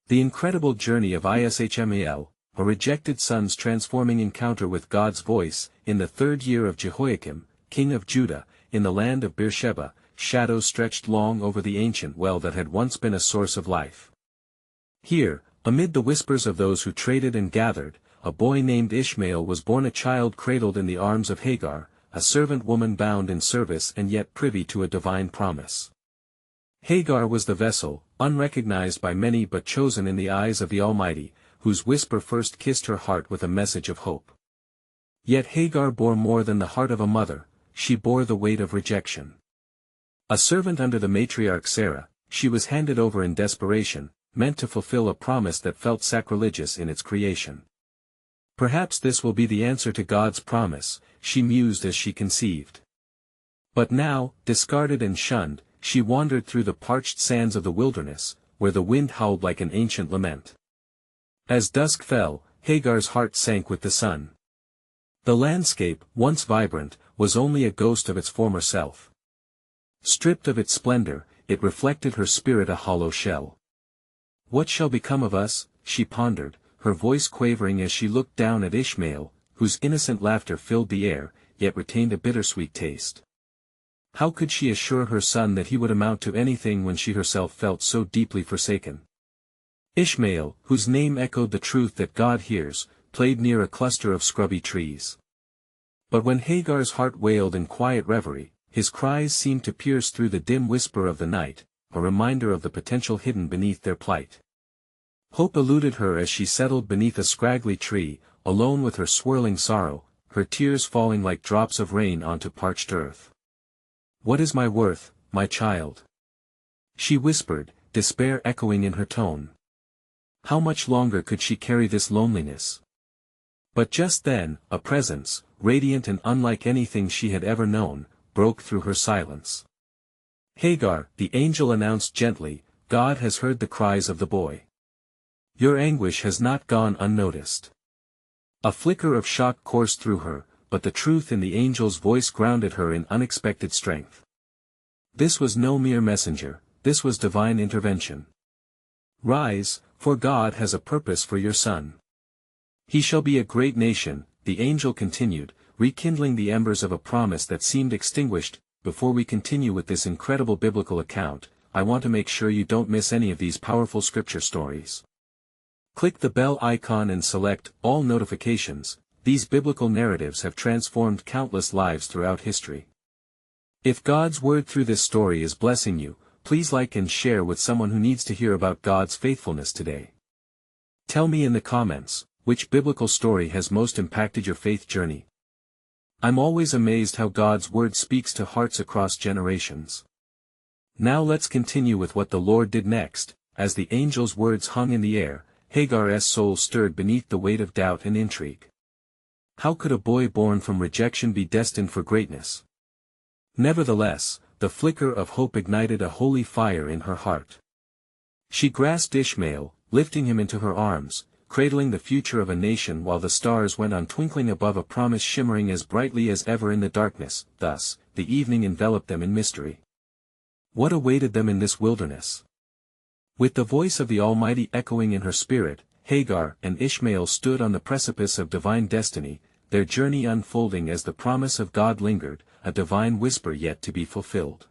The incredible journey of Ishmael, a rejected son's transforming encounter with God's voice, in the 3rd year of Jehoiakim, king of Judah, in the land of Beersheba, shadows stretched long over the ancient well that had once been a source of life. Here, amid the whispers of those who traded and gathered, a boy named Ishmael was born, a child cradled in the arms of Hagar, a servant woman bound in service and yet privy to a divine promise. Hagar was the vessel, unrecognized by many but chosen in the eyes of the Almighty, whose whisper first kissed her heart with a message of hope. Yet Hagar bore more than the heart of a mother, she bore the weight of rejection. A servant under the matriarch Sarah, she was handed over in desperation, meant to fulfill a promise that felt sacrilegious in its creation. Perhaps this will be the answer to God's promise, she mused as she conceived. But now, discarded and shunned, she wandered through the parched sands of the wilderness, where the wind howled like an ancient lament. As dusk fell, Hagar's heart sank with the sun. The landscape, once vibrant, was only a ghost of its former self. Stripped of its splendor, it reflected her spirit a hollow shell. What shall become of us, she pondered, her voice quavering as she looked down at Ishmael, whose innocent laughter filled the air, yet retained a bittersweet taste. How could she assure her son that he would amount to anything when she herself felt so deeply forsaken? Ishmael, whose name echoed the truth that God hears, played near a cluster of scrubby trees. But when Hagar's heart wailed in quiet reverie, his cries seemed to pierce through the dim whisper of the night, a reminder of the potential hidden beneath their plight. Hope eluded her as she settled beneath a scraggly tree, alone with her swirling sorrow, her tears falling like drops of rain onto parched earth. "What is my worth, my child?" she whispered, despair echoing in her tone. How much longer could she carry this loneliness? But just then, a presence, radiant and unlike anything she had ever known, broke through her silence. "Hagar," the angel announced gently, "God has heard the cries of the boy. Your anguish has not gone unnoticed." A flicker of shock coursed through her, but the truth in the angel's voice grounded her in unexpected strength. This was no mere messenger, this was divine intervention. "Rise, for God has a purpose for your son. He shall be a great nation," the angel continued, rekindling the embers of a promise that seemed extinguished. Before we continue with this incredible biblical account, I want to make sure you don't miss any of these powerful scripture stories. Click the bell icon and select all notifications. These biblical narratives have transformed countless lives throughout history. If God's word through this story is blessing you, please like and share with someone who needs to hear about God's faithfulness today. Tell me in the comments, which biblical story has most impacted your faith journey? I'm always amazed how God's word speaks to hearts across generations. Now let's continue with what the Lord did next. As the angel's words hung in the air, Hagar's soul stirred beneath the weight of doubt and intrigue. How could a boy born from rejection be destined for greatness? Nevertheless, the flicker of hope ignited a holy fire in her heart. She grasped Ishmael, lifting him into her arms, cradling the future of a nation while the stars went on twinkling above, a promise shimmering as brightly as ever in the darkness. Thus, the evening enveloped them in mystery. What awaited them in this wilderness? With the voice of the Almighty echoing in her spirit, Hagar and Ishmael stood on the precipice of divine destiny, their journey unfolding as the promise of God lingered, a divine whisper yet to be fulfilled.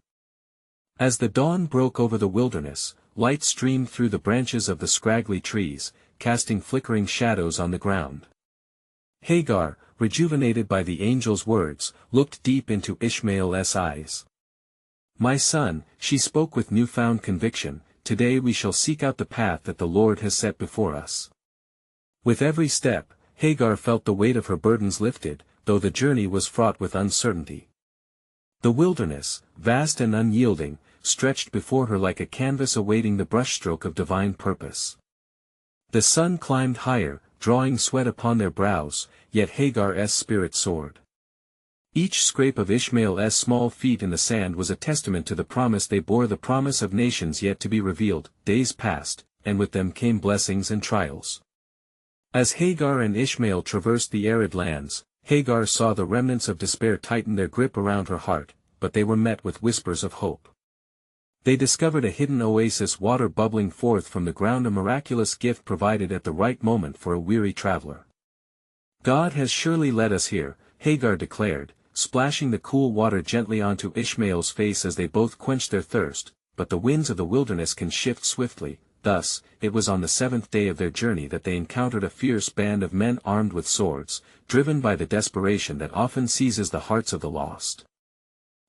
As the dawn broke over the wilderness, light streamed through the branches of the scraggly trees, casting flickering shadows on the ground. Hagar, rejuvenated by the angel's words, looked deep into Ishmael's eyes. "My son," she spoke with newfound conviction, "today we shall seek out the path that the Lord has set before us." With every step, Hagar felt the weight of her burdens lifted, though the journey was fraught with uncertainty. The wilderness, vast and unyielding, stretched before her like a canvas awaiting the brushstroke of divine purpose. The sun climbed higher, drawing sweat upon their brows, yet Hagar's spirit soared. Each scrape of Ishmael's small feet in the sand was a testament to the promise they bore, the promise of nations yet to be revealed. Days passed, and with them came blessings and trials. As Hagar and Ishmael traversed the arid lands, Hagar saw the remnants of despair tighten their grip around her heart, but they were met with whispers of hope. They discovered a hidden oasis, water bubbling forth from the ground, a miraculous gift provided at the right moment for a weary traveler. "God has surely led us here," Hagar declared, splashing the cool water gently onto Ishmael's face as they both quenched their thirst, but the winds of the wilderness can shift swiftly. Thus, it was on the 7th day of their journey that they encountered a fierce band of men armed with swords, driven by the desperation that often seizes the hearts of the lost.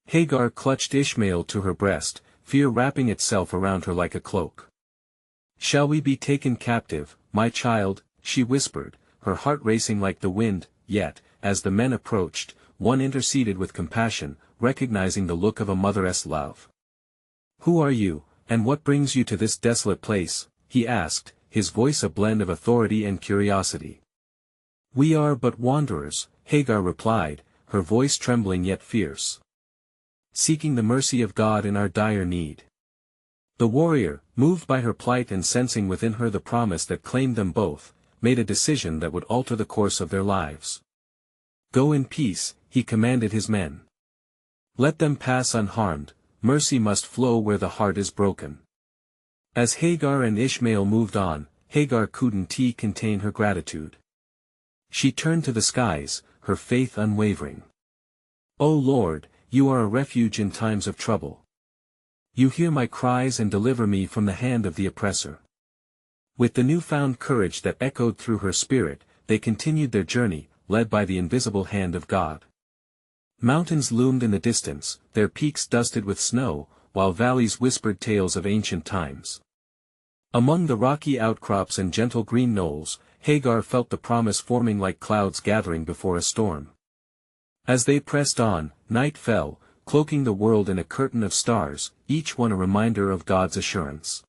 Hagar clutched Ishmael to her breast, fear wrapping itself around her like a cloak. "Shall we be taken captive, my child?" she whispered, her heart racing like the wind. Yet, as the men approached, one interceded with compassion, recognizing the look of a mother's love. "Who are you, and what brings you to this desolate place?" he asked, his voice a blend of authority and curiosity. "We are but wanderers," Hagar replied, her voice trembling yet fierce. "Seeking the mercy of God in our dire need." The warrior, moved by her plight and sensing within her the promise that claimed them both, made a decision that would alter the course of their lives. "Go in peace," he commanded his men. "Let them pass unharmed, mercy must flow where the heart is broken." As Hagar and Ishmael moved on, Hagar couldn't contain her gratitude. She turned to the skies, her faith unwavering. "O Lord, you are a refuge in times of trouble. You hear my cries and deliver me from the hand of the oppressor." With the newfound courage that echoed through her spirit, they continued their journey, led by the invisible hand of God. Mountains loomed in the distance, their peaks dusted with snow, while valleys whispered tales of ancient times. Among the rocky outcrops and gentle green knolls, Hagar felt the promise forming like clouds gathering before a storm. As they pressed on, night fell, cloaking the world in a curtain of stars, each one a reminder of God's assurance.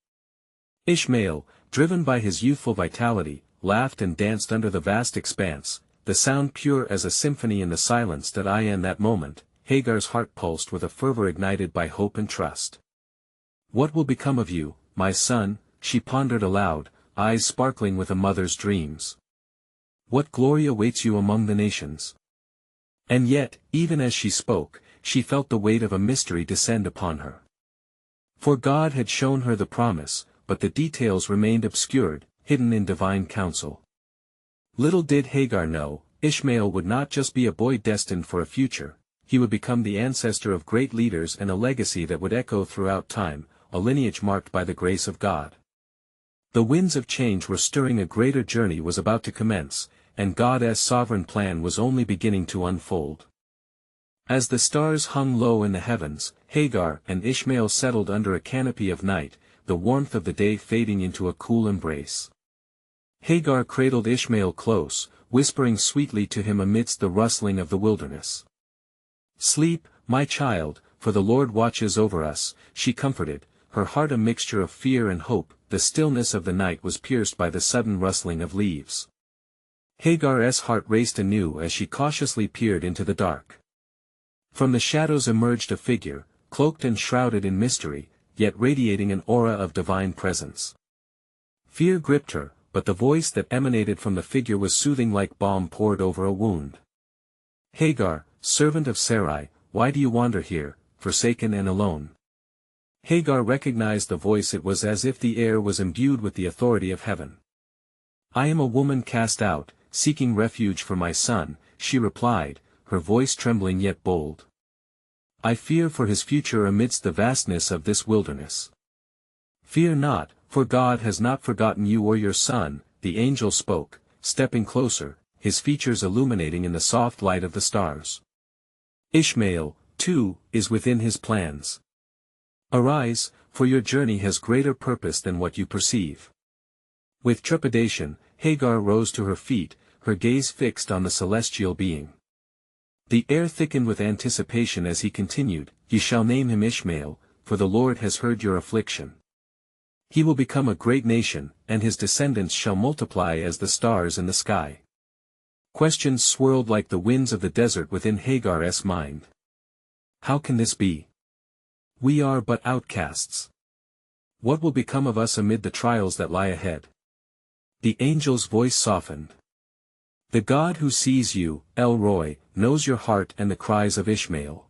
Ishmael, driven by his youthful vitality, laughed and danced under the vast expanse, the sound pure as a symphony in the silence in that moment, Hagar's heart pulsed with a fervor ignited by hope and trust. "What will become of you, my son?" she pondered aloud, eyes sparkling with a mother's dreams. "What glory awaits you among the nations?" And yet, even as she spoke, she felt the weight of a mystery descend upon her. For God had shown her the promise, but the details remained obscured, hidden in divine counsel. Little did Hagar know, Ishmael would not just be a boy destined for a future, he would become the ancestor of great leaders and a legacy that would echo throughout time, a lineage marked by the grace of God. The winds of change were stirring, a greater journey was about to commence, and God's sovereign plan was only beginning to unfold. As the stars hung low in the heavens, Hagar and Ishmael settled under a canopy of night, the warmth of the day fading into a cool embrace. Hagar cradled Ishmael close, whispering sweetly to him amidst the rustling of the wilderness. "Sleep, my child, for the Lord watches over us," she comforted, her heart a mixture of fear and hope. The stillness of the night was pierced by the sudden rustling of leaves. Hagar's heart raced anew as she cautiously peered into the dark. From the shadows emerged a figure, cloaked and shrouded in mystery, yet radiating an aura of divine presence. Fear gripped her, but the voice that emanated from the figure was soothing like balm poured over a wound. "Hagar, servant of Sarai, why do you wander here, forsaken and alone?" Hagar recognized the voice. It was as if the air was imbued with the authority of heaven. "I am a woman cast out, seeking refuge for my son," she replied, her voice trembling yet bold. "I fear for his future amidst the vastness of this wilderness." "Fear not, for God has not forgotten you or your son," the angel spoke, stepping closer, his features illuminating in the soft light of the stars. "Ishmael, too, is within his plans. Arise, for your journey has greater purpose than what you perceive." With trepidation, Hagar rose to her feet, her gaze fixed on the celestial being. The air thickened with anticipation as he continued, "You shall name him Ishmael, for the Lord has heard your affliction. He will become a great nation, and his descendants shall multiply as the stars in the sky." Questions swirled like the winds of the desert within Hagar's mind. How can this be? We are but outcasts. What will become of us amid the trials that lie ahead? The angel's voice softened. "The God who sees you, El Roy, knows your heart and the cries of Ishmael.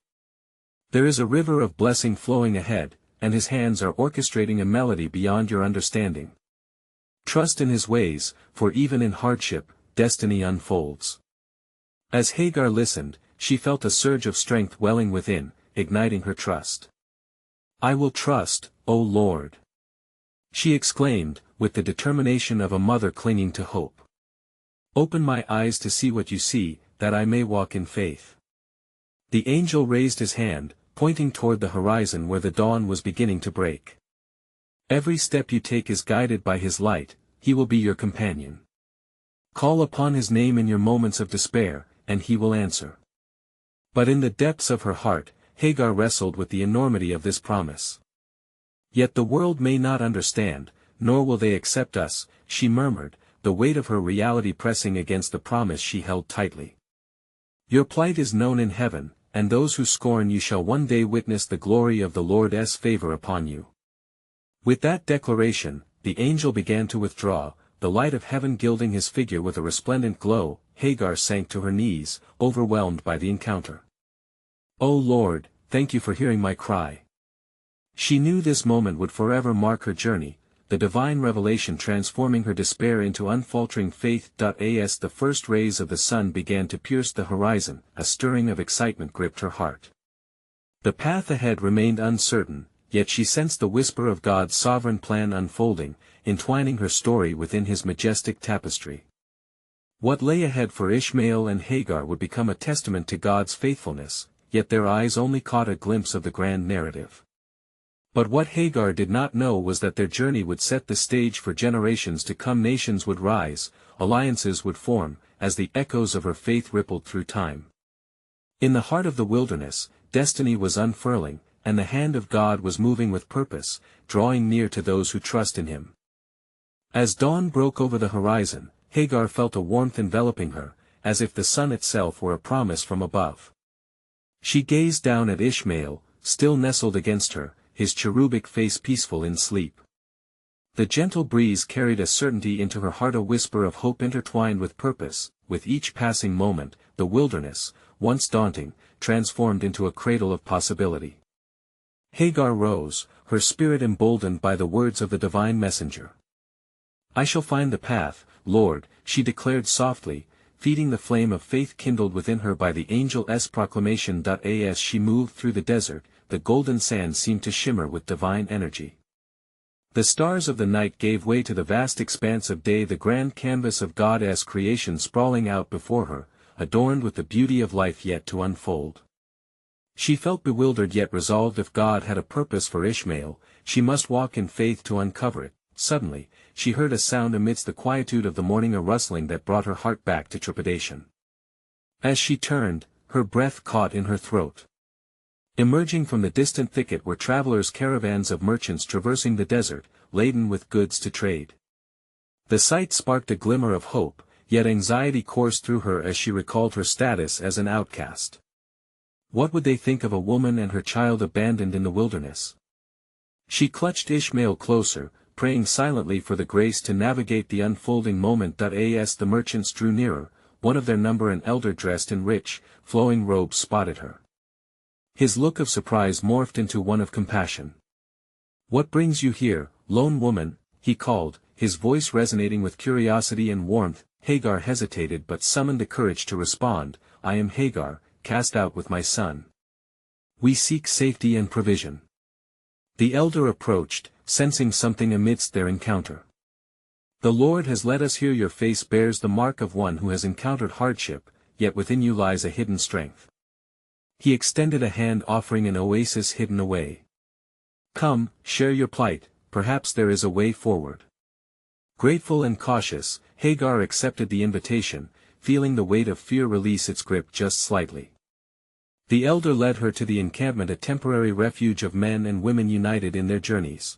There is a river of blessing flowing ahead, and his hands are orchestrating a melody beyond your understanding. Trust in his ways, for even in hardship, destiny unfolds. As Hagar listened, she felt a surge of strength welling within, igniting her trust. "I will trust, O Lord," she exclaimed, with the determination of a mother clinging to hope. "Open my eyes to see what you see, that I may walk in faith." The angel raised his hand, pointing toward the horizon where the dawn was beginning to break. "Every step you take is guided by his light, he will be your companion. Call upon his name in your moments of despair, and he will answer." But in the depths of her heart, Hagar wrestled with the enormity of this promise. "Yet the world may not understand, nor will they accept us," she murmured, the weight of her reality pressing against the promise she held tightly. "Your plight is known in heaven, and those who scorn you shall one day witness the glory of the Lord's favor upon you." With that declaration, the angel began to withdraw, the light of heaven gilding his figure with a resplendent glow. Hagar sank to her knees, overwhelmed by the encounter. "O Lord, thank you for hearing my cry." She knew this moment would forever mark her journey, the divine revelation transforming her despair into unfaltering faith. As the first rays of the sun began to pierce the horizon, a stirring of excitement gripped her heart. The path ahead remained uncertain, yet she sensed the whisper of God's sovereign plan unfolding, entwining her story within his majestic tapestry. What lay ahead for Ishmael and Hagar would become a testament to God's faithfulness, yet their eyes only caught a glimpse of the grand narrative. But what Hagar did not know was that their journey would set the stage for generations to come. Nations would rise, alliances would form, as the echoes of her faith rippled through time. In the heart of the wilderness, destiny was unfurling, and the hand of God was moving with purpose, drawing near to those who trust in him. As dawn broke over the horizon, Hagar felt a warmth enveloping her, as if the sun itself were a promise from above. She gazed down at Ishmael, still nestled against her, his cherubic face peaceful in sleep. The gentle breeze carried a certainty into her heart, a whisper of hope intertwined with purpose. With each passing moment, the wilderness, once daunting, transformed into a cradle of possibility. Hagar rose, her spirit emboldened by the words of the divine messenger. "I shall find the path, Lord," she declared softly, feeding the flame of faith kindled within her by the angel's proclamation. As she moved through the desert, the golden sand seemed to shimmer with divine energy. The stars of the night gave way to the vast expanse of day, the grand canvas of God's creation sprawling out before her, adorned with the beauty of life yet to unfold. She felt bewildered yet resolved. If God had a purpose for Ishmael, she must walk in faith to uncover it. Suddenly, she heard a sound amidst the quietude of the morning, a rustling that brought her heart back to trepidation. As she turned, her breath caught in her throat. Emerging from the distant thicket were travelers, caravans of merchants traversing the desert, laden with goods to trade. The sight sparked a glimmer of hope, yet anxiety coursed through her as she recalled her status as an outcast. What would they think of a woman and her child abandoned in the wilderness? She clutched Ishmael closer, praying silently for the grace to navigate the unfolding moment. As the merchants drew nearer, one of their number, an elder dressed in rich, flowing robes, spotted her. His look of surprise morphed into one of compassion. "What brings you here, lone woman?" he called, his voice resonating with curiosity and warmth. Hagar hesitated but summoned the courage to respond, "I am Hagar, cast out with my son. We seek safety and provision." The elder approached, sensing something amidst their encounter. "The Lord has led us here. Your face bears the mark of one who has encountered hardship, yet within you lies a hidden strength." He extended a hand, offering an oasis hidden away. "Come, share your plight, perhaps there is a way forward." Grateful and cautious, Hagar accepted the invitation, feeling the weight of fear release its grip just slightly. The elder led her to the encampment, a temporary refuge of men and women united in their journeys.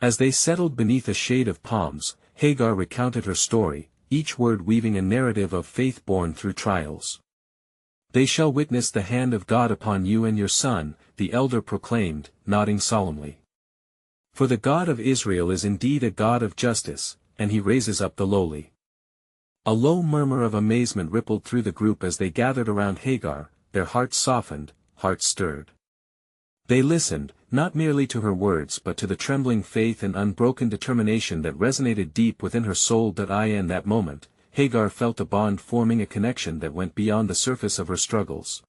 As they settled beneath a shade of palms, Hagar recounted her story, each word weaving a narrative of faith born through trials. "They shall witness the hand of God upon you and your son," the elder proclaimed, nodding solemnly. "For the God of Israel is indeed a God of justice, and he raises up the lowly." A low murmur of amazement rippled through the group as they gathered around Hagar, their hearts softened, hearts stirred. They listened, not merely to her words but to the trembling faith and unbroken determination that resonated deep within her soul. In that moment, Hagar felt a bond forming, a connection that went beyond the surface of her struggles.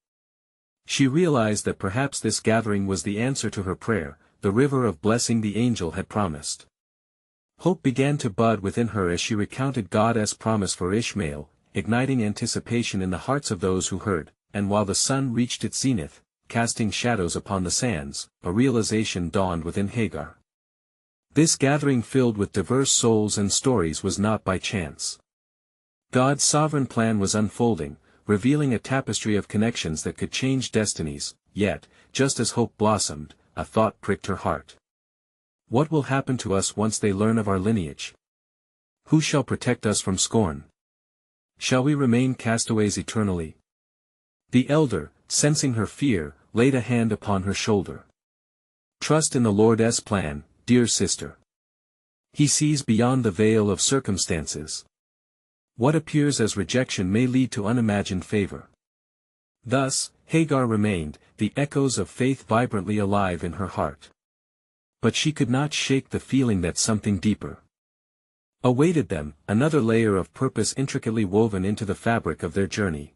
She realized that perhaps this gathering was the answer to her prayer, the river of blessing the angel had promised. Hope began to bud within her as she recounted God's promise for Ishmael, igniting anticipation in the hearts of those who heard, and while the sun reached its zenith, casting shadows upon the sands, a realization dawned within Hagar. This gathering filled with diverse souls and stories was not by chance. God's sovereign plan was unfolding, revealing a tapestry of connections that could change destinies. Yet, just as hope blossomed, a thought pricked her heart. What will happen to us once they learn of our lineage? Who shall protect us from scorn? Shall we remain castaways eternally? The elder, sensing her fear, laid a hand upon her shoulder. Trust in the Lord's plan, dear sister. He sees beyond the veil of circumstances. What appears as rejection may lead to unimagined favor. Thus, Hagar remained, the echoes of faith vibrantly alive in her heart. But she could not shake the feeling that something deeper awaited them, another layer of purpose intricately woven into the fabric of their journey.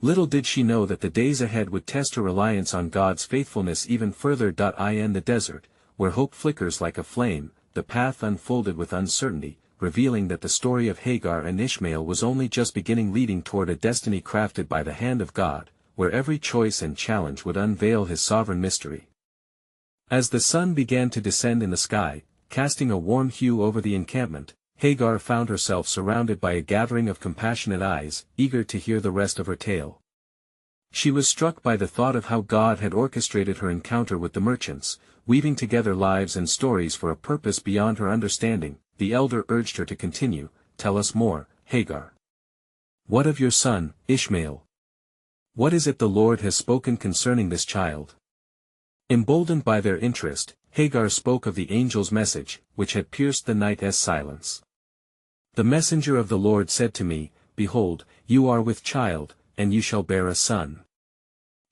Little did she know that the days ahead would test her reliance on God's faithfulness even further. In the desert, where hope flickers like a flame, the path unfolded with uncertainty, revealing that the story of Hagar and Ishmael was only just beginning, leading toward a destiny crafted by the hand of God, where every choice and challenge would unveil His sovereign mystery. As the sun began to descend in the sky, casting a warm hue over the encampment, Hagar found herself surrounded by a gathering of compassionate eyes, eager to hear the rest of her tale. She was struck by the thought of how God had orchestrated her encounter with the merchants, weaving together lives and stories for a purpose beyond her understanding. The elder urged her to continue. Tell us more, Hagar. What of your son, Ishmael? What is it the Lord has spoken concerning this child? Emboldened by their interest, Hagar spoke of the angel's message, which had pierced the night's silence. The messenger of the Lord said to me, Behold, you are with child, and you shall bear a son.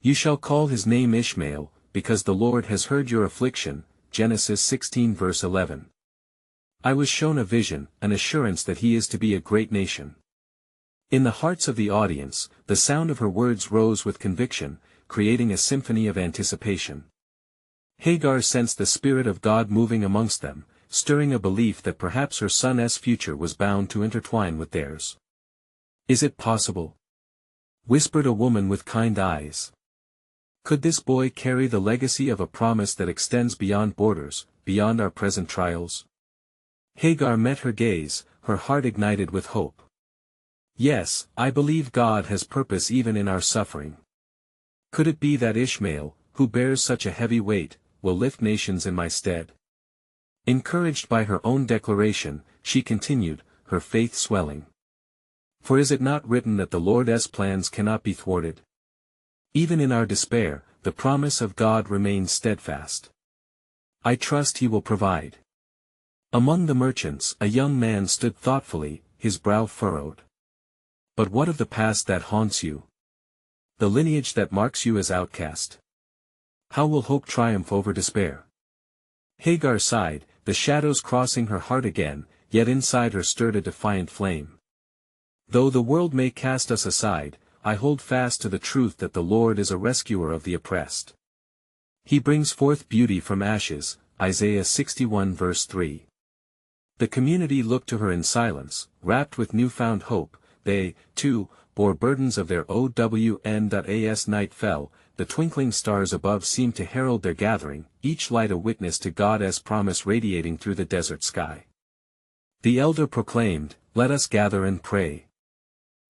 You shall call his name Ishmael, because the Lord has heard your affliction. Genesis 16 verse 11. I was shown a vision, an assurance that he is to be a great nation. In the hearts of the audience, the sound of her words rose with conviction, creating a symphony of anticipation. Hagar sensed the Spirit of God moving amongst them, stirring a belief that perhaps her son's future was bound to intertwine with theirs. Is it possible? Whispered a woman with kind eyes. Could this boy carry the legacy of a promise that extends beyond borders, beyond our present trials? Hagar met her gaze, her heart ignited with hope. Yes, I believe God has purpose even in our suffering. Could it be that Ishmael, who bears such a heavy weight, will lift nations in my stead? Encouraged by her own declaration, she continued, her faith swelling. For is it not written that the Lord's plans cannot be thwarted? Even in our despair, the promise of God remains steadfast. I trust He will provide. Among the merchants, a young man stood thoughtfully, his brow furrowed. But what of the past that haunts you? The lineage that marks you as outcast? How will hope triumph over despair? Hagar sighed, the shadows crossing her heart again, yet inside her stirred a defiant flame. Though the world may cast us aside, I hold fast to the truth that the Lord is a rescuer of the oppressed. He brings forth beauty from ashes. Isaiah 61 verse 3. The community looked to her in silence, wrapped with newfound hope. They, too, bore burdens of their own. As night fell, the twinkling stars above seemed to herald their gathering, each light a witness to God's promise radiating through the desert sky. The elder proclaimed, Let us gather and pray.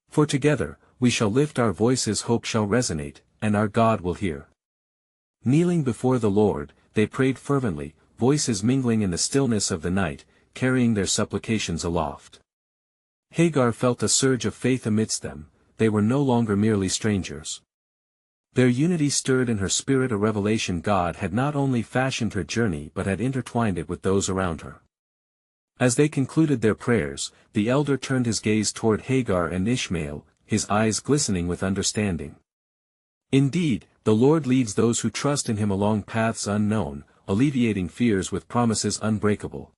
For together, we shall lift our voices, hope shall resonate, and our God will hear. Kneeling before the Lord, they prayed fervently, voices mingling in the stillness of the night, carrying their supplications aloft. Hagar felt a surge of faith amidst them. They were no longer merely strangers. Their unity stirred in her spirit a revelation. God had not only fashioned her journey but had intertwined it with those around her. As they concluded their prayers, the elder turned his gaze toward Hagar and Ishmael, his eyes glistening with understanding. Indeed, the Lord leads those who trust in him along paths unknown, alleviating fears with promises unbreakable.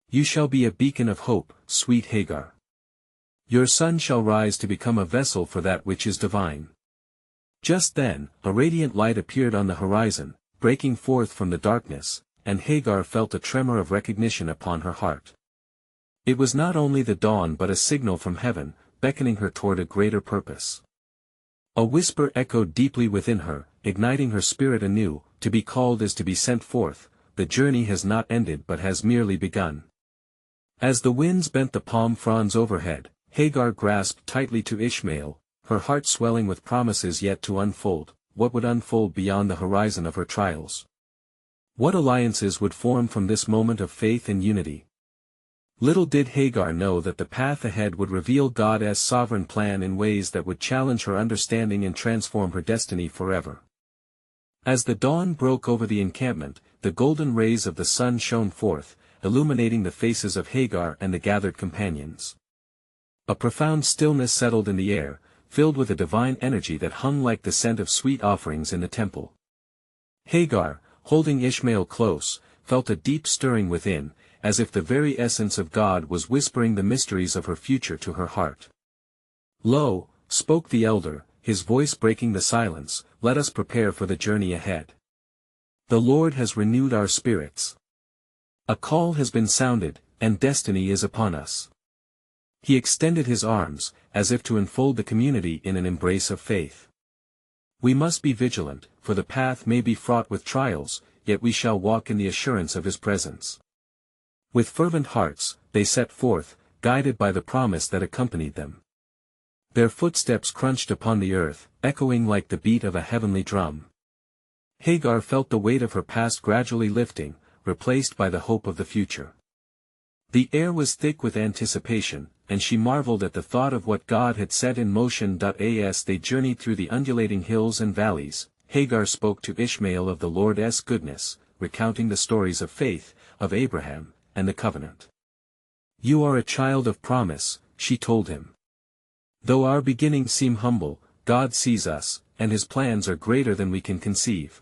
You shall be a beacon of hope, sweet Hagar. Your son shall rise to become a vessel for that which is divine. Just then, a radiant light appeared on the horizon, breaking forth from the darkness, and Hagar felt a tremor of recognition upon her heart. It was not only the dawn but a signal from heaven, beckoning her toward a greater purpose. A whisper echoed deeply within her, igniting her spirit anew, to be called is to be sent forth, the journey has not ended but has merely begun. As the winds bent the palm fronds overhead, Hagar grasped tightly to Ishmael, her heart swelling with promises yet to unfold, what would unfold beyond the horizon of her trials. What alliances would form from this moment of faith and unity? Little did Hagar know that the path ahead would reveal God's sovereign plan in ways that would challenge her understanding and transform her destiny forever. As the dawn broke over the encampment, the golden rays of the sun shone forth, illuminating the faces of Hagar and the gathered companions. A profound stillness settled in the air, filled with a divine energy that hung like the scent of sweet offerings in the temple. Hagar, holding Ishmael close, felt a deep stirring within, as if the very essence of God was whispering the mysteries of her future to her heart. "Lo," spoke the elder, his voice breaking the silence, "let us prepare for the journey ahead. The Lord has renewed our spirits. A call has been sounded, and destiny is upon us." He extended his arms, as if to enfold the community in an embrace of faith. "We must be vigilant, for the path may be fraught with trials, yet we shall walk in the assurance of his presence." With fervent hearts, they set forth, guided by the promise that accompanied them. Their footsteps crunched upon the earth, echoing like the beat of a heavenly drum. Hagar felt the weight of her past gradually lifting, replaced by the hope of the future. The air was thick with anticipation, and she marveled at the thought of what God had set in motion. As they journeyed through the undulating hills and valleys, Hagar spoke to Ishmael of the Lord's goodness, recounting the stories of faith, of Abraham, and the covenant. "You are a child of promise," she told him. "Though our beginnings seem humble, God sees us, and his plans are greater than we can conceive."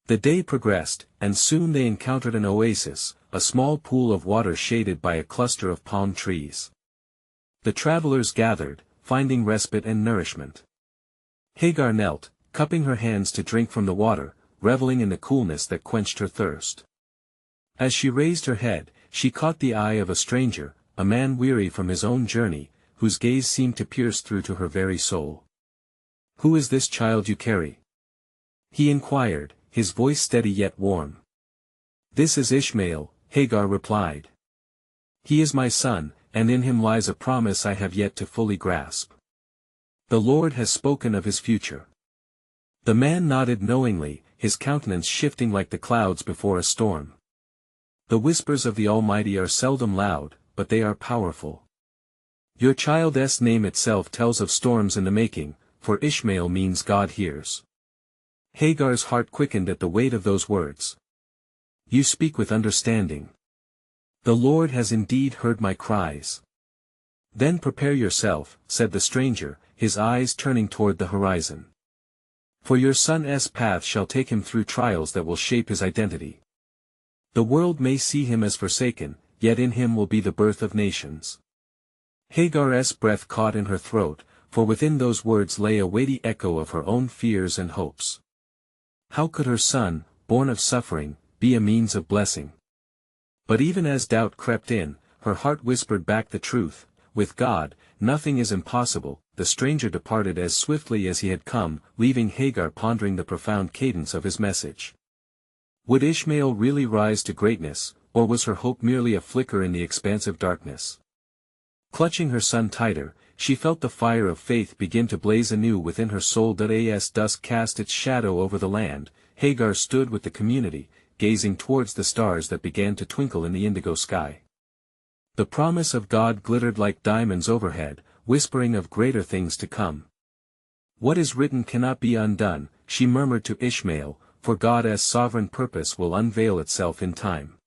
The day progressed, and soon they encountered an oasis, a small pool of water shaded by a cluster of palm trees. The travelers gathered, finding respite and nourishment. Hagar knelt, cupping her hands to drink from the water, reveling in the coolness that quenched her thirst. As she raised her head, she caught the eye of a stranger, a man weary from his own journey, whose gaze seemed to pierce through to her very soul. "Who is this child you carry?" he inquired, his voice steady yet warm. "This is Ishmael," Hagar replied. "He is my son, and in him lies a promise I have yet to fully grasp. The Lord has spoken of his future." The man nodded knowingly, his countenance shifting like the clouds before a storm. "The whispers of the Almighty are seldom loud, but they are powerful. Your child's name itself tells of storms in the making, for Ishmael means God hears." Hagar's heart quickened at the weight of those words. "You speak with understanding. The Lord has indeed heard my cries." "Then prepare yourself," said the stranger, his eyes turning toward the horizon. "For your son's path shall take him through trials that will shape his identity. The world may see him as forsaken, yet in him will be the birth of nations." Hagar's breath caught in her throat, for within those words lay a weighty echo of her own fears and hopes. How could her son, born of suffering, be a means of blessing? But even as doubt crept in, her heart whispered back the truth: with God, nothing is impossible. The stranger departed as swiftly as he had come, leaving Hagar pondering the profound cadence of his message. Would Ishmael really rise to greatness, or was her hope merely a flicker in the expansive darkness? Clutching her son tighter, she felt the fire of faith begin to blaze anew within her soul. As dusk cast its shadow over the land, Hagar stood with the community, gazing towards the stars that began to twinkle in the indigo sky. The promise of God glittered like diamonds overhead, whispering of greater things to come. "What is written cannot be undone," she murmured to Ishmael, "for God's sovereign purpose will unveil itself in time."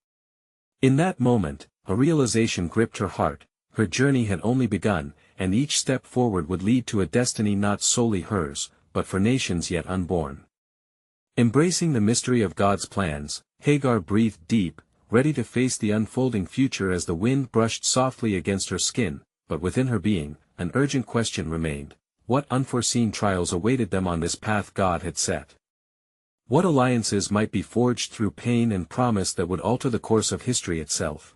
In that moment, a realization gripped her heart: her journey had only begun, and each step forward would lead to a destiny not solely hers, but for nations yet unborn. Embracing the mystery of God's plans, Hagar breathed deep, ready to face the unfolding future as the wind brushed softly against her skin, but within her being, an urgent question remained: what unforeseen trials awaited them on this path God had set? What alliances might be forged through pain and promise that would alter the course of history itself?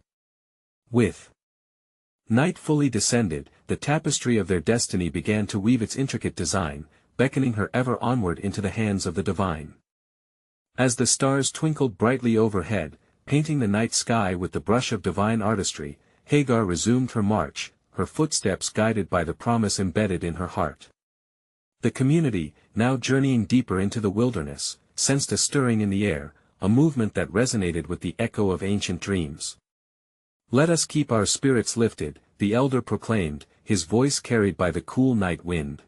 With night fully descended, the tapestry of their destiny began to weave its intricate design, beckoning her ever onward into the hands of the divine. As the stars twinkled brightly overhead, painting the night sky with the brush of divine artistry, Hagar resumed her march, her footsteps guided by the promise embedded in her heart. The community, now journeying deeper into the wilderness, sensed a stirring in the air, a movement that resonated with the echo of ancient dreams. "Let us keep our spirits lifted," the elder proclaimed, his voice carried by the cool night wind.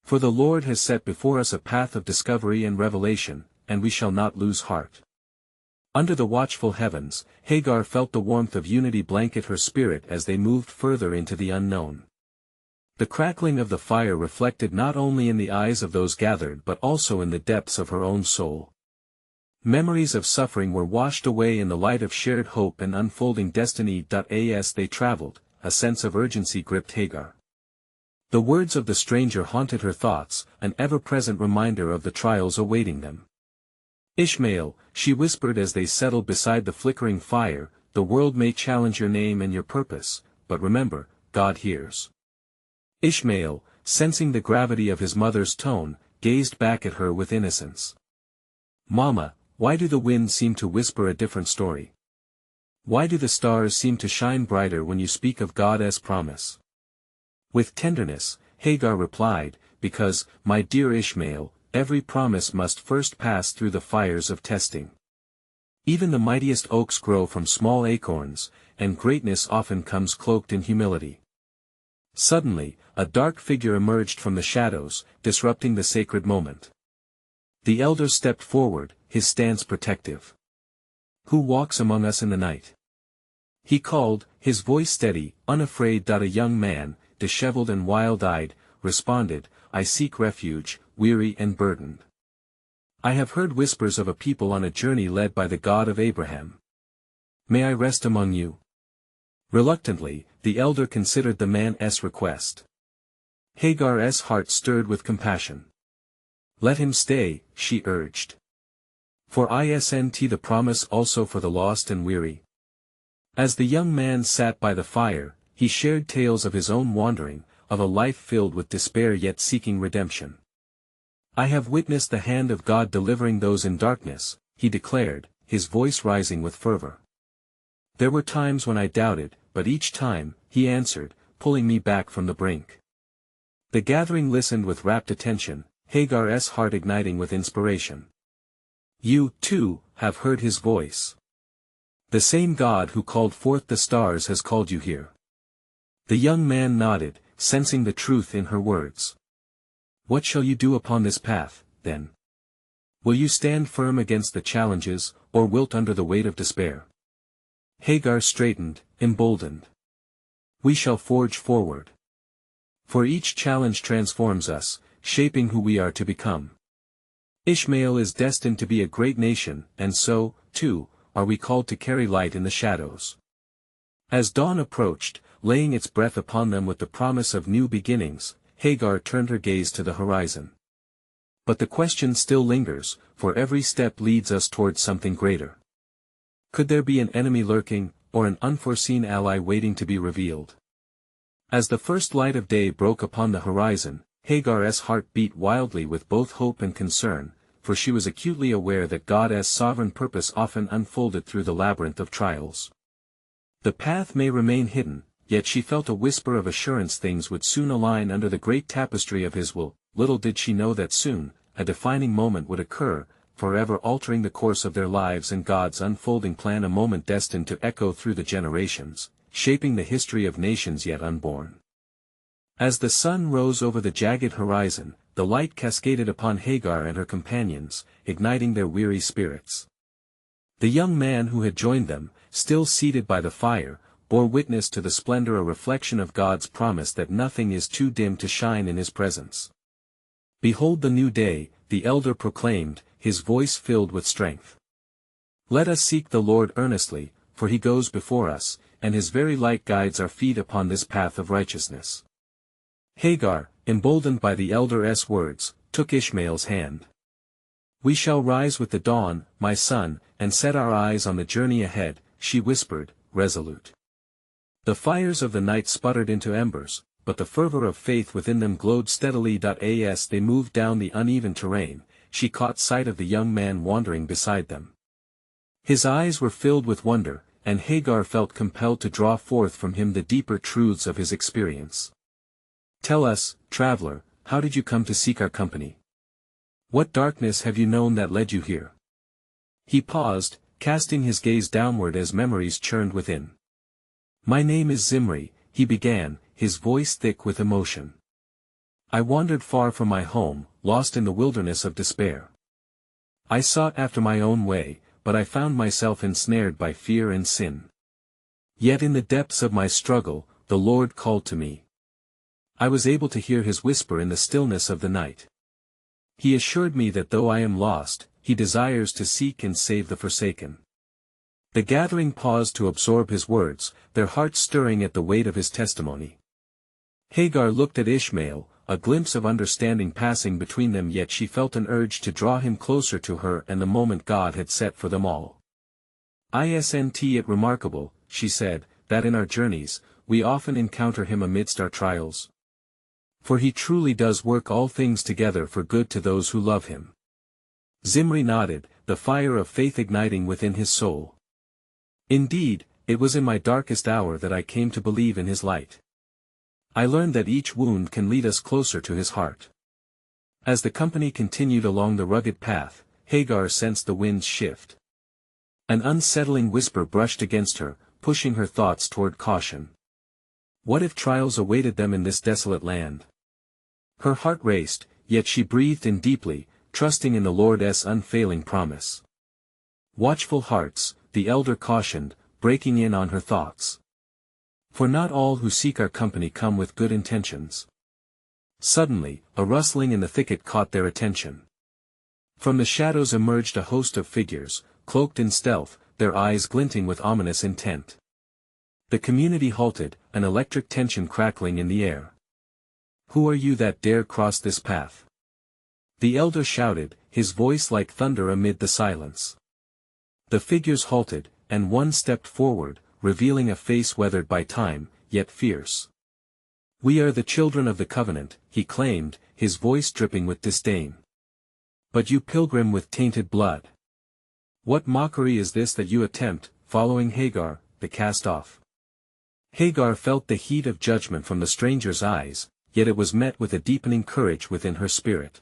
"For the Lord has set before us a path of discovery and revelation, and we shall not lose heart." Under the watchful heavens, Hagar felt the warmth of unity blanket her spirit as they moved further into the unknown. The crackling of the fire reflected not only in the eyes of those gathered but also in the depths of her own soul. Memories of suffering were washed away in the light of shared hope and unfolding destiny. As they traveled, a sense of urgency gripped Hagar. The words of the stranger haunted her thoughts, an ever-present reminder of the trials awaiting them. "Ishmael," she whispered as they settled beside the flickering fire, "the world may challenge your name and your purpose, but remember, God hears." Ishmael, sensing the gravity of his mother's tone, gazed back at her with innocence. "Mama, why do the winds seem to whisper a different story? Why do the stars seem to shine brighter when you speak of God as promise?" With tenderness, Hagar replied, "Because, my dear Ishmael, every promise must first pass through the fires of testing. Even the mightiest oaks grow from small acorns, and greatness often comes cloaked in humility." Suddenly, a dark figure emerged from the shadows, disrupting the sacred moment. The elder stepped forward, his stance protective. "Who walks among us in the night?" he called, his voice steady, unafraid. A young man, disheveled and wild-eyed, responded, "I seek refuge, weary and burdened. I have heard whispers of a people on a journey led by the God of Abraham. May I rest among you?" Reluctantly, the elder considered the man's request. Hagar's heart stirred with compassion. "Let him stay," she urged. "For isn't the promise also for the lost and weary?" As the young man sat by the fire, he shared tales of his own wandering, of a life filled with despair yet seeking redemption. "I have witnessed the hand of God delivering those in darkness," he declared, his voice rising with fervor. "There were times when I doubted, but each time, he answered, pulling me back from the brink." The gathering listened with rapt attention, Hagar's heart igniting with inspiration. "You, too, have heard his voice. The same God who called forth the stars has called you here." The young man nodded, sensing the truth in her words. "What shall you do upon this path, then? Will you stand firm against the challenges, or wilt under the weight of despair?" Hagar straightened, emboldened. "We shall forge forward. For each challenge transforms us, shaping who we are to become. Ishmael is destined to be a great nation, and so, too, are we called to carry light in the shadows." As dawn approached, laying its breath upon them with the promise of new beginnings, Hagar turned her gaze to the horizon. But the question still lingers, for every step leads us towards something greater. Could there be an enemy lurking, or an unforeseen ally waiting to be revealed? As the first light of day broke upon the horizon, Hagar's heart beat wildly with both hope and concern, for she was acutely aware that God's sovereign purpose often unfolded through the labyrinth of trials. The path may remain hidden, yet she felt a whisper of assurance things would soon align under the great tapestry of His will. Little did she know that soon, a defining moment would occur, forever altering the course of their lives and God's unfolding plan, a moment destined to echo through the generations, shaping the history of nations yet unborn. As the sun rose over the jagged horizon, the light cascaded upon Hagar and her companions, igniting their weary spirits. The young man who had joined them, still seated by the fire, bore witness to the splendor, a reflection of God's promise that nothing is too dim to shine in His presence. Behold the new day, the elder proclaimed, his voice filled with strength. Let us seek the Lord earnestly, for he goes before us, and his very light guides our feet upon this path of righteousness. Hagar, emboldened by the elder's words, took Ishmael's hand. We shall rise with the dawn, my son, and set our eyes on the journey ahead, she whispered, resolute. The fires of the night sputtered into embers, but the fervor of faith within them glowed steadily. As they moved down the uneven terrain, she caught sight of the young man wandering beside them. His eyes were filled with wonder, and Hagar felt compelled to draw forth from him the deeper truths of his experience. Tell us, traveler, how did you come to seek our company? What darkness have you known that led you here? He paused, casting his gaze downward as memories churned within. My name is Zimri, he began, his voice thick with emotion. I wandered far from my home, lost in the wilderness of despair. I sought after my own way, but I found myself ensnared by fear and sin. Yet in the depths of my struggle, the Lord called to me. I was able to hear his whisper in the stillness of the night. He assured me that though I am lost, he desires to seek and save the forsaken. The gathering paused to absorb his words, their hearts stirring at the weight of his testimony. Hagar looked at Ishmael, a glimpse of understanding passing between them, yet she felt an urge to draw him closer to her and the moment God had set for them all. Isn't it remarkable, she said, that in our journeys, we often encounter him amidst our trials? For he truly does work all things together for good to those who love him. Zimri nodded, the fire of faith igniting within his soul. Indeed, it was in my darkest hour that I came to believe in his light. I learned that each wound can lead us closer to his heart. As the company continued along the rugged path, Hagar sensed the winds shift. An unsettling whisper brushed against her, pushing her thoughts toward caution. What if trials awaited them in this desolate land? Her heart raced, yet she breathed in deeply, trusting in the Lord's unfailing promise. Watchful hearts, the elder cautioned, breaking in on her thoughts. For not all who seek our company come with good intentions. Suddenly, a rustling in the thicket caught their attention. From the shadows emerged a host of figures, cloaked in stealth, their eyes glinting with ominous intent. The community halted, an electric tension crackling in the air. Who are you that dare cross this path? The elder shouted, his voice like thunder amid the silence. The figures halted, and one stepped forward, revealing a face weathered by time, yet fierce. We are the children of the covenant, he claimed, his voice dripping with disdain. But you pilgrim with tainted blood. What mockery is this that you attempt, following Hagar, the cast-off? Hagar felt the heat of judgment from the stranger's eyes, yet it was met with a deepening courage within her spirit.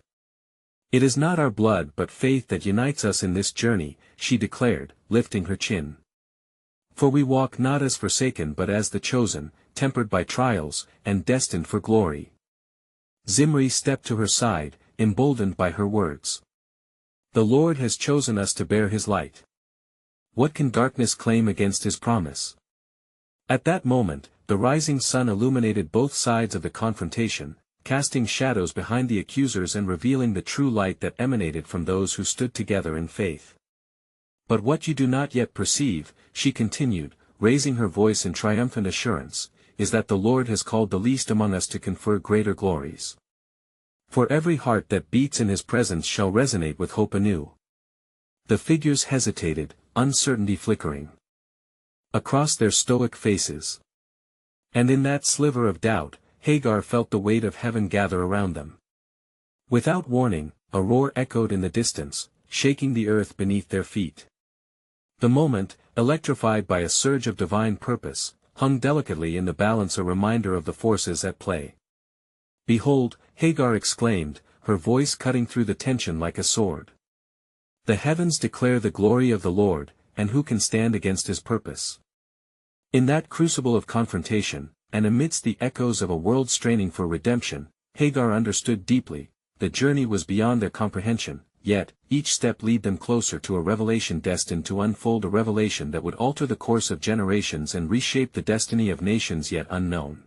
It is not our blood but faith that unites us in this journey, she declared, lifting her chin. For we walk not as forsaken but as the chosen, tempered by trials, and destined for glory. Zimri stepped to her side, emboldened by her words. The Lord has chosen us to bear his light. What can darkness claim against his promise? At that moment, the rising sun illuminated both sides of the confrontation, casting shadows behind the accusers and revealing the true light that emanated from those who stood together in faith. But what you do not yet perceive, she continued, raising her voice in triumphant assurance, is that the Lord has called the least among us to confer greater glories. For every heart that beats in his presence shall resonate with hope anew. The figures hesitated, uncertainty flickering across their stoic faces. And in that sliver of doubt, Hagar felt the weight of heaven gather around them. Without warning, a roar echoed in the distance, shaking the earth beneath their feet. The moment, electrified by a surge of divine purpose, hung delicately in the balance, a reminder of the forces at play. Behold, Hagar exclaimed, her voice cutting through the tension like a sword. The heavens declare the glory of the Lord, and who can stand against his purpose? In that crucible of confrontation, and amidst the echoes of a world straining for redemption, Hagar understood deeply, the journey was beyond their comprehension, yet, each step led them closer to a revelation destined to unfold, a revelation that would alter the course of generations and reshape the destiny of nations yet unknown.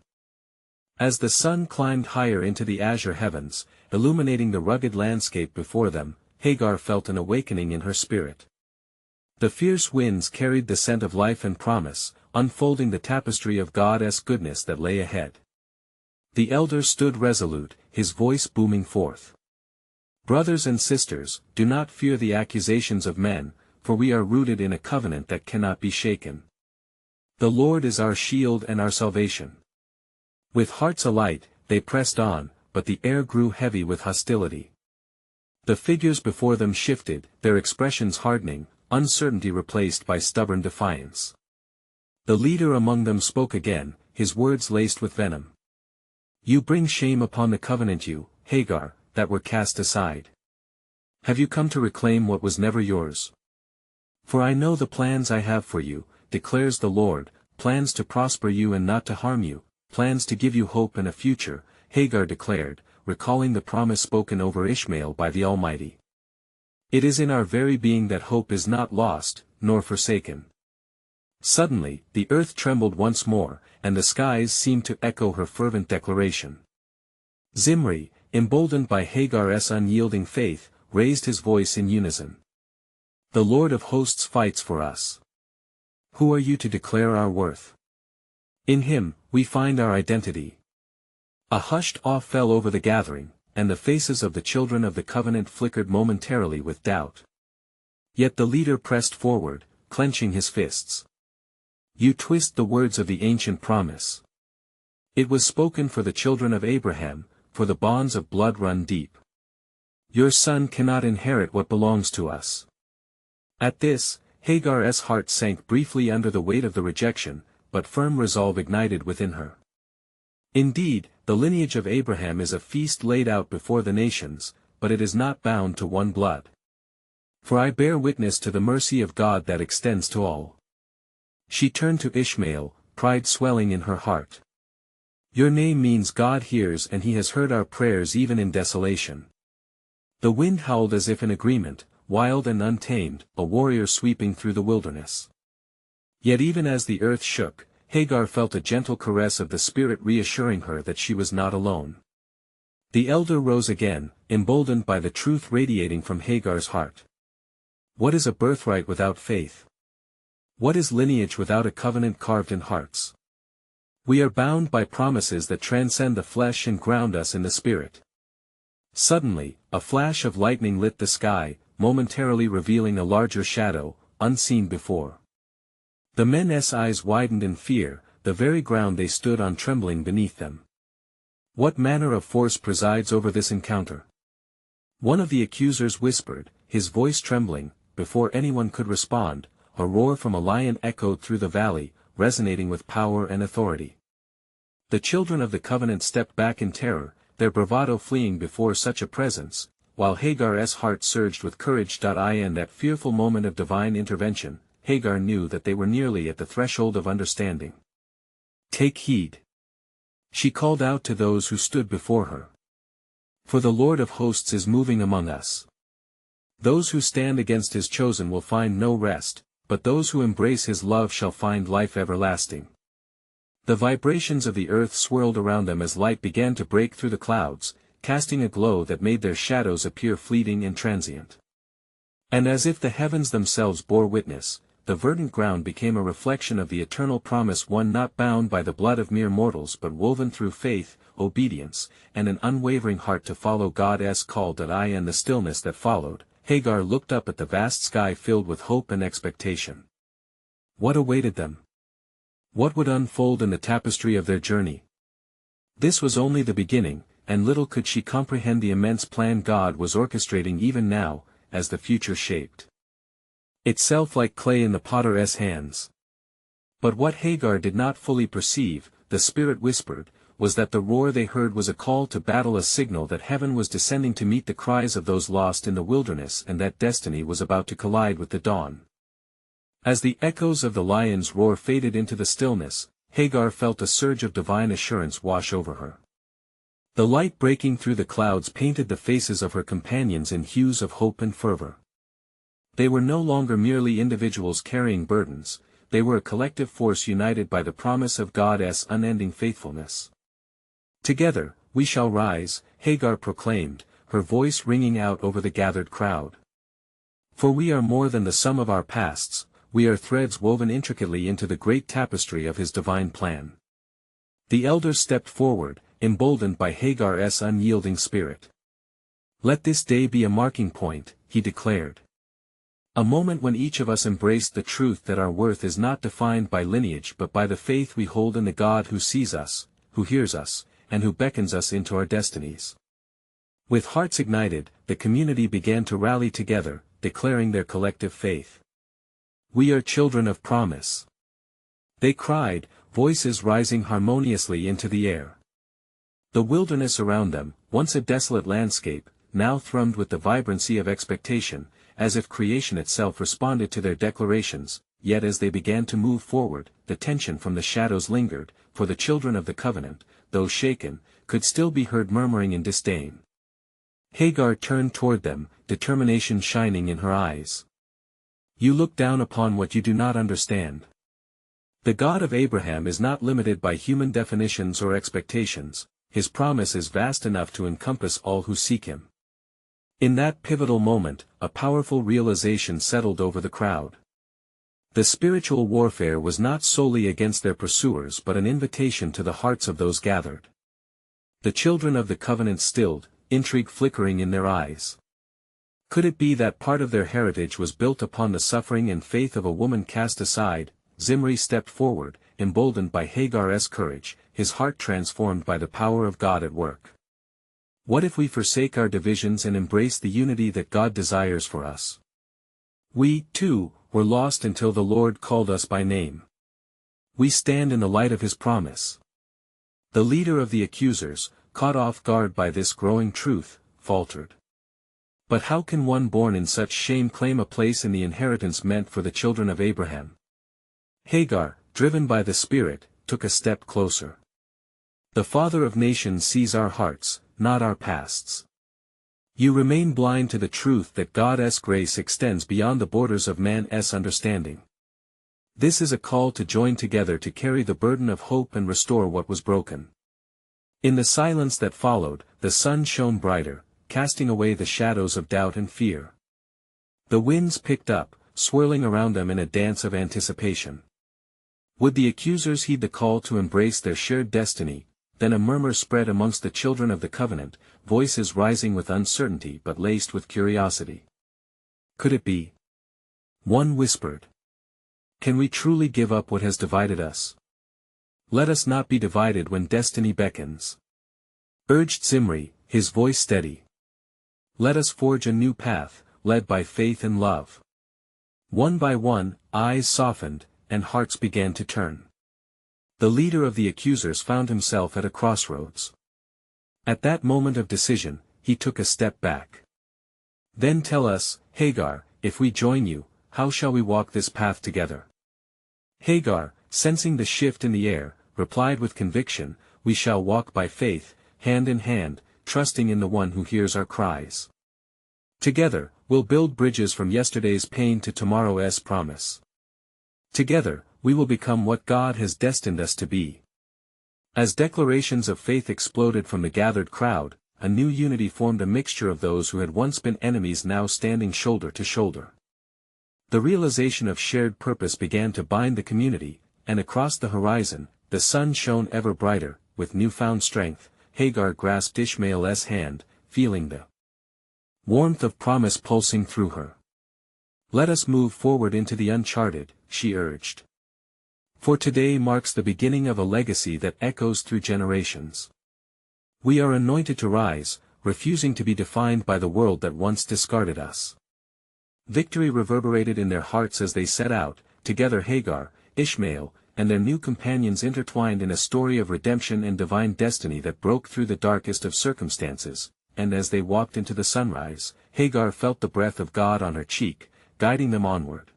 As the sun climbed higher into the azure heavens, illuminating the rugged landscape before them, Hagar felt an awakening in her spirit. The fierce winds carried the scent of life and promise, unfolding the tapestry of God's goodness that lay ahead. The elder stood resolute, his voice booming forth. "Brothers and sisters, do not fear the accusations of men, for we are rooted in a covenant that cannot be shaken. The Lord is our shield and our salvation." With hearts alight, they pressed on, but the air grew heavy with hostility. The figures before them shifted, their expressions hardening, uncertainty replaced by stubborn defiance. The leader among them spoke again, his words laced with venom. "You bring shame upon the covenant you, Hagar, that were cast aside. Have you come to reclaim what was never yours? For I know the plans I have for you, declares the Lord, plans to prosper you and not to harm you, plans to give you hope and a future," Hagar declared, recalling the promise spoken over Ishmael by the Almighty. "It is in our very being that hope is not lost, nor forsaken." Suddenly, the earth trembled once more, and the skies seemed to echo her fervent declaration. Zimri, emboldened by Hagar's unyielding faith, raised his voice in unison. "The Lord of hosts fights for us. Who are you to declare our worth? In him, we find our identity." A hushed awe fell over the gathering, and the faces of the children of the covenant flickered momentarily with doubt. Yet the leader pressed forward, clenching his fists. "You twist the words of the ancient promise. It was spoken for the children of Abraham, for the bonds of blood run deep. Your son cannot inherit what belongs to us." At this, Hagar's heart sank briefly under the weight of the rejection, but firm resolve ignited within her. Indeed, the lineage of Abraham is a feast laid out before the nations, but it is not bound to one blood. "For I bear witness to the mercy of God that extends to all." She turned to Ishmael, pride swelling in her heart. "Your name means God hears, and he has heard our prayers even in desolation." The wind howled as if in agreement, wild and untamed, a warrior sweeping through the wilderness. Yet even as the earth shook, Hagar felt a gentle caress of the Spirit reassuring her that she was not alone. The elder rose again, emboldened by the truth radiating from Hagar's heart. "What is a birthright without faith? What is lineage without a covenant carved in hearts? We are bound by promises that transcend the flesh and ground us in the Spirit." Suddenly, a flash of lightning lit the sky, momentarily revealing a larger shadow, unseen before. The men's eyes widened in fear, the very ground they stood on trembling beneath them. "What manner of force presides over this encounter?" One of the accusers whispered, his voice trembling. Before anyone could respond, a roar from a lion echoed through the valley, resonating with power and authority. The children of the covenant stepped back in terror, their bravado fleeing before such a presence, while Hagar's heart surged with courage. In that fearful moment of divine intervention, Hagar knew that they were nearly at the threshold of understanding. "Take heed!" she called out to those who stood before her. "For the Lord of hosts is moving among us. Those who stand against his chosen will find no rest, but those who embrace his love shall find life everlasting." The vibrations of the earth swirled around them as light began to break through the clouds, casting a glow that made their shadows appear fleeting and transient. And as if the heavens themselves bore witness, the verdant ground became a reflection of the eternal promise, one not bound by the blood of mere mortals but woven through faith, obedience, and an unwavering heart to follow God's call. In the stillness that followed, Hagar looked up at the vast sky filled with hope and expectation. What awaited them? What would unfold in the tapestry of their journey? This was only the beginning, and little could she comprehend the immense plan God was orchestrating even now, as the future shaped itself like clay in the potter's hands. But what Hagar did not fully perceive, the Spirit whispered, was that the roar they heard was a call to battle, a signal that heaven was descending to meet the cries of those lost in the wilderness, and that destiny was about to collide with the dawn. As the echoes of the lion's roar faded into the stillness, Hagar felt a surge of divine assurance wash over her. The light breaking through the clouds painted the faces of her companions in hues of hope and fervor. They were no longer merely individuals carrying burdens, they were a collective force united by the promise of God's unending faithfulness. "Together, we shall rise," Hagar proclaimed, her voice ringing out over the gathered crowd. "For we are more than the sum of our pasts, we are threads woven intricately into the great tapestry of his divine plan." The elders stepped forward, emboldened by Hagar's unyielding spirit. "Let this day be a marking point," he declared. "A moment when each of us embraced the truth that our worth is not defined by lineage but by the faith we hold in the God who sees us, who hears us, and who beckons us into our destinies." With hearts ignited, the community began to rally together, declaring their collective faith. "We are children of promise," they cried, voices rising harmoniously into the air. The wilderness around them, once a desolate landscape, now thrummed with the vibrancy of expectation, as if creation itself responded to their declarations. Yet as they began to move forward, the tension from the shadows lingered, for the children of the covenant, though shaken, could still be heard murmuring in disdain. Hagar turned toward them, determination shining in her eyes. "You look down upon what you do not understand. The God of Abraham is not limited by human definitions or expectations, his promise is vast enough to encompass all who seek him." In that pivotal moment, a powerful realization settled over the crowd. The spiritual warfare was not solely against their pursuers but an invitation to the hearts of those gathered. The children of the covenant stilled, intrigue flickering in their eyes. Could it be that part of their heritage was built upon the suffering and faith of a woman cast aside? Zimri stepped forward, emboldened by Hagar's courage, his heart transformed by the power of God at work. "What if we forsake our divisions and embrace the unity that God desires for us? We, too, were lost until the Lord called us by name. We stand in the light of his promise." The leader of the accusers, caught off guard by this growing truth, faltered. "But how can one born in such shame claim a place in the inheritance meant for the children of Abraham?" Hagar, driven by the Spirit, took a step closer. "The Father of nations sees our hearts, not our pasts. You remain blind to the truth that God's grace extends beyond the borders of man's understanding. This is a call to join together to carry the burden of hope and restore what was broken." In the silence that followed, the sun shone brighter, casting away the shadows of doubt and fear. The winds picked up, swirling around them in a dance of anticipation. Would the accusers heed the call to embrace their shared destiny? Then a murmur spread amongst the children of the covenant, voices rising with uncertainty but laced with curiosity. "Could it be?" One whispered. "Can we truly give up what has divided us? Let us not be divided when destiny beckons," urged Zimri, his voice steady. "Let us forge a new path, led by faith and love." One by one, eyes softened, and hearts began to turn. The leader of the accusers found himself at a crossroads. At that moment of decision, he took a step back. "Then tell us, Hagar, if we join you, how shall we walk this path together?" Hagar, sensing the shift in the air, replied with conviction, "We shall walk by faith, hand in hand, trusting in the one who hears our cries. Together, we'll build bridges from yesterday's pain to tomorrow's promise. Together, we will become what God has destined us to be." As declarations of faith exploded from the gathered crowd, a new unity formed, a mixture of those who had once been enemies now standing shoulder to shoulder. The realization of shared purpose began to bind the community, and across the horizon, the sun shone ever brighter. With newfound strength, Hagar grasped Ishmael's hand, feeling the warmth of promise pulsing through her. "Let us move forward into the uncharted," she urged. "For today marks the beginning of a legacy that echoes through generations. We are anointed to rise, refusing to be defined by the world that once discarded us." Victory reverberated in their hearts as they set out, together. Hagar, Ishmael, and their new companions intertwined in a story of redemption and divine destiny that broke through the darkest of circumstances. And as they walked into the sunrise, Hagar felt the breath of God on her cheek, guiding them onward.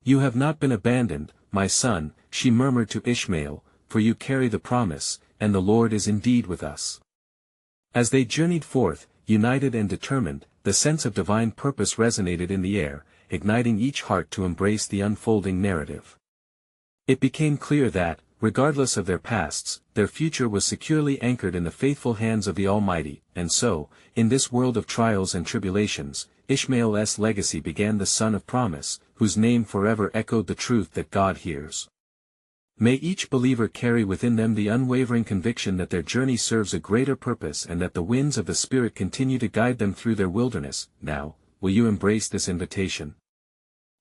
"You have not been abandoned, my son," she murmured to Ishmael, "for you carry the promise, and the Lord is indeed with us." As they journeyed forth, united and determined, the sense of divine purpose resonated in the air, igniting each heart to embrace the unfolding narrative. It became clear that, regardless of their pasts, their future was securely anchored in the faithful hands of the Almighty, and so, in this world of trials and tribulations, Ishmael's legacy began the son of promise, whose name forever echoed the truth that God hears. May each believer carry within them the unwavering conviction that their journey serves a greater purpose and that the winds of the Spirit continue to guide them through their wilderness. Now, will you embrace this invitation?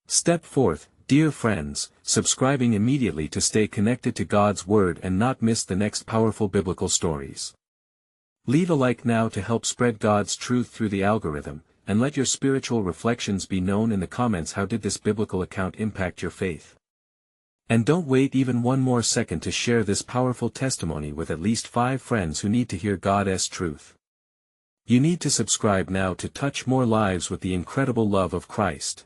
Step forth, dear friends, subscribing immediately to stay connected to God's Word and not miss the next powerful biblical stories. Leave a like now to help spread God's truth through the algorithm, and let your spiritual reflections be known in the comments. How did this biblical account impact your faith? And don't wait even one more second to share this powerful testimony with at least 5 friends who need to hear God's truth. You need to subscribe now to touch more lives with the incredible love of Christ.